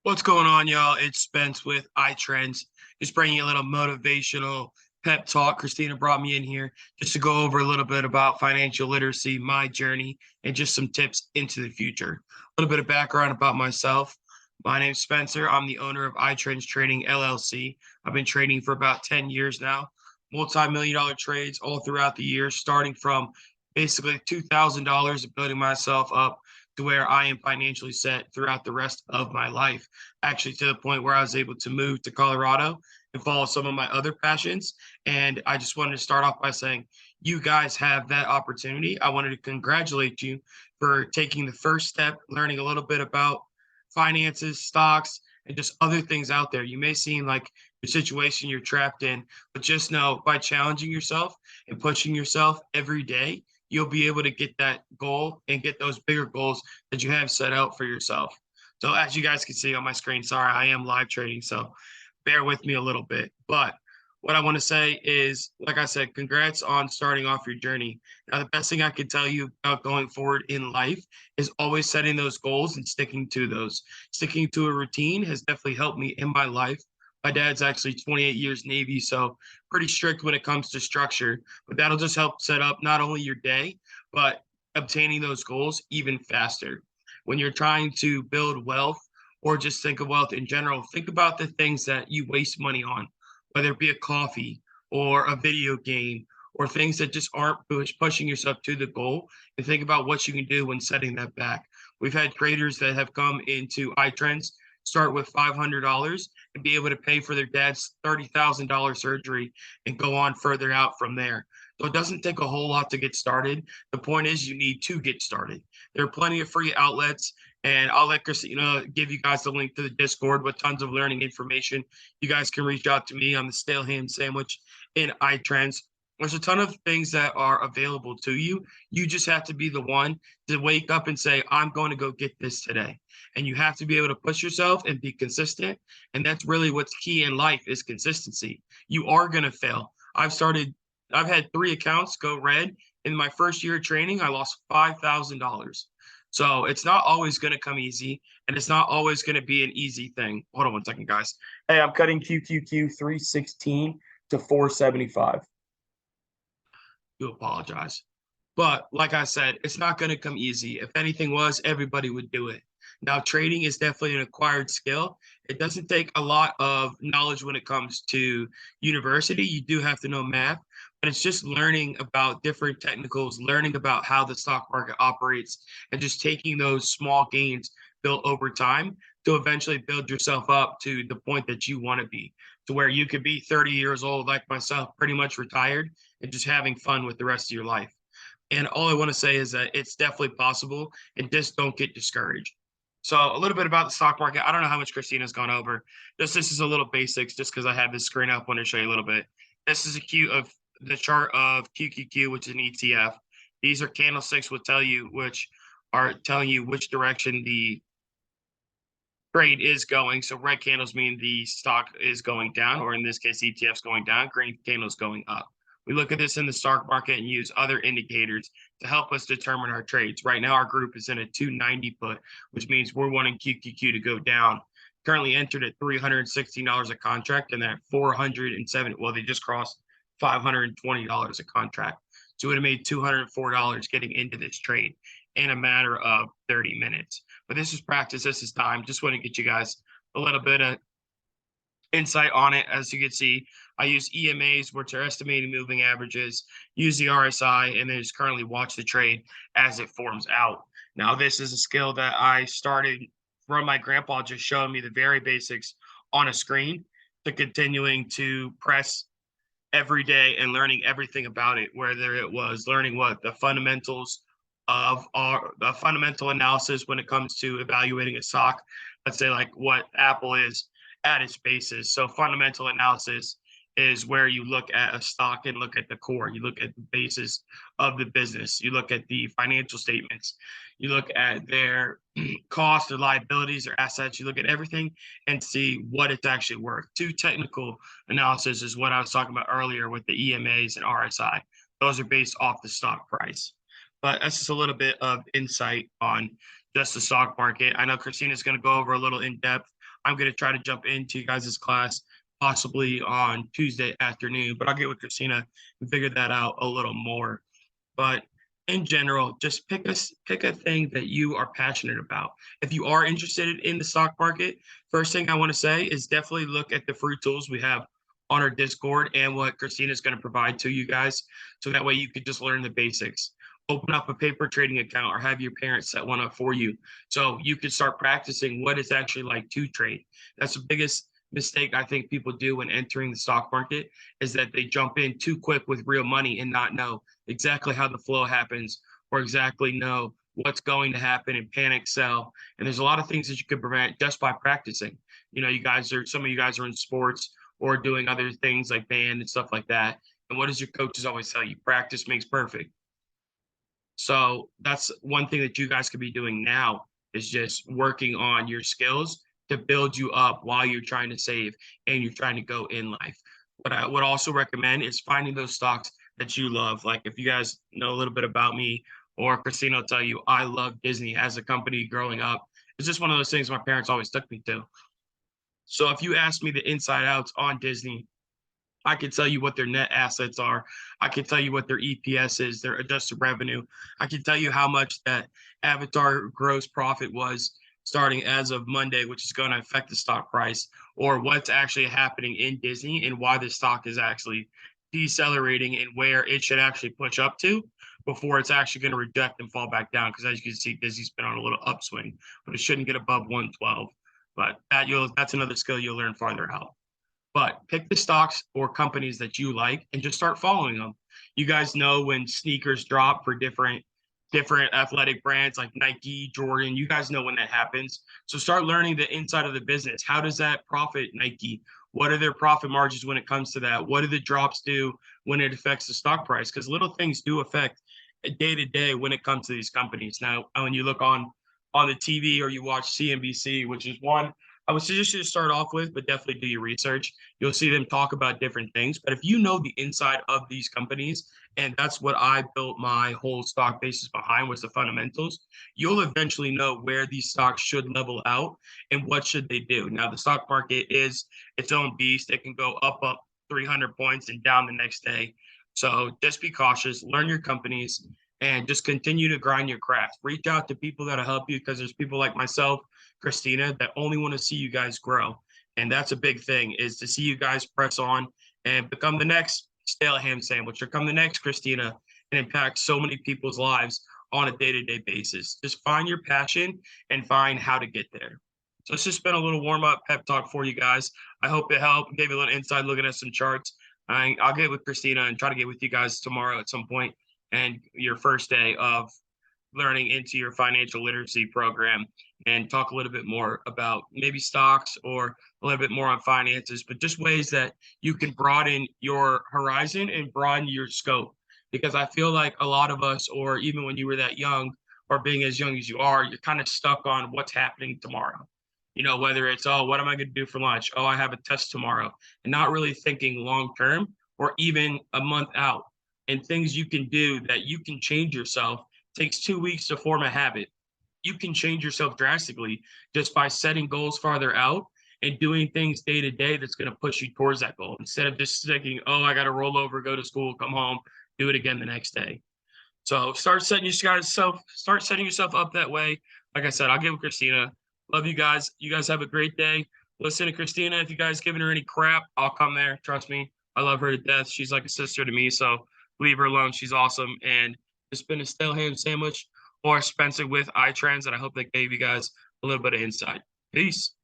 What's going on, y'all? It's Spence with iTrends. Just bringing you a little motivational pep talk. Christina brought me in here just to go over a little bit about financial literacy, my journey, and just some tips into the future. A little bit of background about myself. My name's Spencer. I'm the owner of iTrends Trading LLC. I've been trading for about 10 years now, multi-million dollar trades all throughout the year, starting from basically $2,000 of building myself up to where I am financially set throughout the rest of my life. Actually, to the point where I was able to move to Colorado and follow some of my other passions. And I just wanted to start off by saying, you guys have that opportunity. I wanted to congratulate you for taking the first step, learning a little bit about finances, stocks, and just other things out there. You may seem like the situation you're trapped in, but just know by challenging yourself and pushing yourself every day, you'll be able to get that goal and get those bigger goals that you have set out for yourself. So as you guys can see on my screen, sorry, I am live trading, so bear with me a little bit. But what I want to say is, like I said, congrats on starting off your journey. Now, the best thing I can tell you about going forward in life is always setting those goals and sticking to those. Sticking to a routine has definitely helped me in my life. My dad's actually 28 years Navy, so pretty strict when it comes to structure, but that'll just help set up not only your day, but obtaining those goals even faster. When you're trying to build wealth or just think of wealth in general, think about the things that you waste money on, whether it be a coffee or a video game or things that just aren't pushing yourself to the goal, and think about what you can do when setting that back. We've had traders that have come into iTrends, start with $500 and be able to pay for their dad's $30,000 surgery and go on further out from there. So it doesn't take a whole lot to get started. The point is you need to get started. There are plenty of free outlets, and I'll let Christina give you guys the link to the Discord with tons of learning information. You guys can reach out to me on the Stale Ham Sandwich in iTrends. There's a ton of things that are available to you. You just have to be the one to wake up and say, I'm going to go get this today. And you have to be able to push yourself and be consistent. And that's really what's key in life is consistency. You are going to fail. I've had 3 accounts go red. In my first year of training, I lost $5,000. So it's not always going to come easy, and it's not always going to be an easy thing. Hold on one second, guys. Hey, I'm cutting QQQ 316 to 475. Do apologize. But like I said, it's not going to come easy. If anything was, everybody would do it. Now, trading is definitely an acquired skill. It doesn't take a lot of knowledge when it comes to university. You do have to know math, but it's just learning about different technicals, learning about how the stock market operates, and just taking those small gains built over time to eventually build yourself up to the point that you want to be, to where you could be 30 years old, like myself, pretty much retired, and just having fun with the rest of your life. And all I want to say is that it's definitely possible, and just don't get discouraged. So a little bit about the stock market. I don't know how much Christina's gone over. This is a little basics just because I have this screen up. I want to show you a little bit. This is a Q of the chart of QQQ, which is an ETF. These are candlesticks will tell you which direction the trade is going. So red candles mean the stock is going down, or in this case, ETF's going down, green candles going up. We look at this in the stock market and use other indicators to help us determine our trades. Right now, our group is in a 290 put, which means we're wanting QQQ to go down. Currently entered at $316 a contract, and at 407. Well, they just crossed $520 a contract. So it would have made $204 getting into this trade in a matter of 30 minutes. But this is practice. This is time. Just want to get you guys a little bit of insight on it. As you can see, I use EMAs, which are estimated moving averages, use the RSI, and then just currently watch the trade as it forms out. Now, this is a skill that I started from my grandpa just showing me the very basics on a screen to continuing to press every day and learning everything about it, whether it was learning what the fundamentals of the fundamental analysis when it comes to evaluating a stock, let's say like what Apple is at its basis. So fundamental analysis is where you look at a stock and look at the core. You look at the basis of the business. You look at the financial statements. You look at their costs, their liabilities, their assets. You look at everything and see what it's actually worth. Too technical analysis is what I was talking about earlier with the EMAs and RSI. Those are based off the stock price. But that's just a little bit of insight on just the stock market. I know Christina's going to go over a little in depth I'm going to try to jump into you guys' class possibly on Tuesday afternoon, but I'll get with Christina and figure that out a little more. But in general, just pick a thing that you are passionate about. If you are interested in the stock market, first thing I want to say is definitely look at the free tools we have on our Discord and what Christina is going to provide to you guys. So that way you can just learn the basics. Open up a paper trading account or have your parents set one up for you. So you can start practicing what it's actually like to trade. That's the biggest mistake I think people do when entering the stock market is that they jump in too quick with real money and not know exactly how the flow happens or exactly know what's going to happen and panic sell. And there's a lot of things that you can prevent just by practicing. You know, some of you guys are in sports or doing other things like band and stuff like that. And what does your coaches always tell you? Practice makes perfect. So that's one thing that you guys could be doing now is just working on your skills to build you up while you're trying to save and you're trying to go in life. What I would also recommend is finding those stocks that you love. Like if you guys know a little bit about me or Christina will tell you, I love Disney as a company growing up. It's just one of those things my parents always took me to. So if you ask me the inside outs on Disney, I can tell you what their net assets are. I can tell you what their EPS is, their adjusted revenue. I can tell you how much that Avatar gross profit was starting as of Monday, which is going to affect the stock price, or what's actually happening in Disney and why the stock is actually decelerating and where it should actually push up to before it's actually going to reject and fall back down. Because as you can see, Disney's been on a little upswing, but it shouldn't get above 112. But that's another skill you'll learn farther out. But pick the stocks or companies that you like and just start following them. You guys know when sneakers drop for different athletic brands like Nike, Jordan, you guys know when that happens. So start learning the inside of the business. How does that profit Nike? What are their profit margins when it comes to that? What do the drops do when it affects the stock price? Because little things do affect day to day when it comes to these companies. Now, when you look on the TV or you watch CNBC, which is one I would suggest you to start off with, but definitely do your research. You'll see them talk about different things. But if you know the inside of these companies, and that's what I built my whole stock basis behind was the fundamentals, you'll eventually know where these stocks should level out and what should they do. Now, the stock market is its own beast. It can go up 300 points and down the next day. So just be cautious, learn your companies, and just continue to grind your craft. Reach out to people that'll help you because there's people like myself, Christina, that only want to see you guys grow. And that's a big thing is to see you guys press on and become the next stale ham sandwich or become the next Christina and impact so many people's lives on a day-to-day basis. Just find your passion and find how to get there. So it's just been a little warm-up pep talk for you guys. I hope it helped, gave you a little insight looking at some charts. I'll get with Christina and try to get with you guys tomorrow at some point and your first day of learning into your financial literacy program and talk a little bit more about maybe stocks or a little bit more on finances, but just ways that you can broaden your horizon and broaden your scope. Because I feel like a lot of us, or even when you were that young or being as young as you are, you're kind of stuck on what's happening tomorrow. You know, whether it's, oh, what am I going to do for lunch? Oh, I have a test tomorrow, and not really thinking long term or even a month out and things you can do that you can change yourself. Takes 2 weeks to form a habit. You can change yourself drastically just by setting goals farther out and doing things day to day that's going to push you towards that goal instead of just thinking, oh, I got to roll over, go to school, come home, do it again the next day. So start setting yourself up that way. Like I said, I'll give Christina. Love you guys. You guys have a great day. Listen to Christina. If you guys giving her any crap, I'll come there. Trust me. I love her to death. She's like a sister to me. So leave her alone. She's awesome. And it's been a stale ham sandwich or Spencer with iTrends, and I hope that gave you guys a little bit of insight. Peace.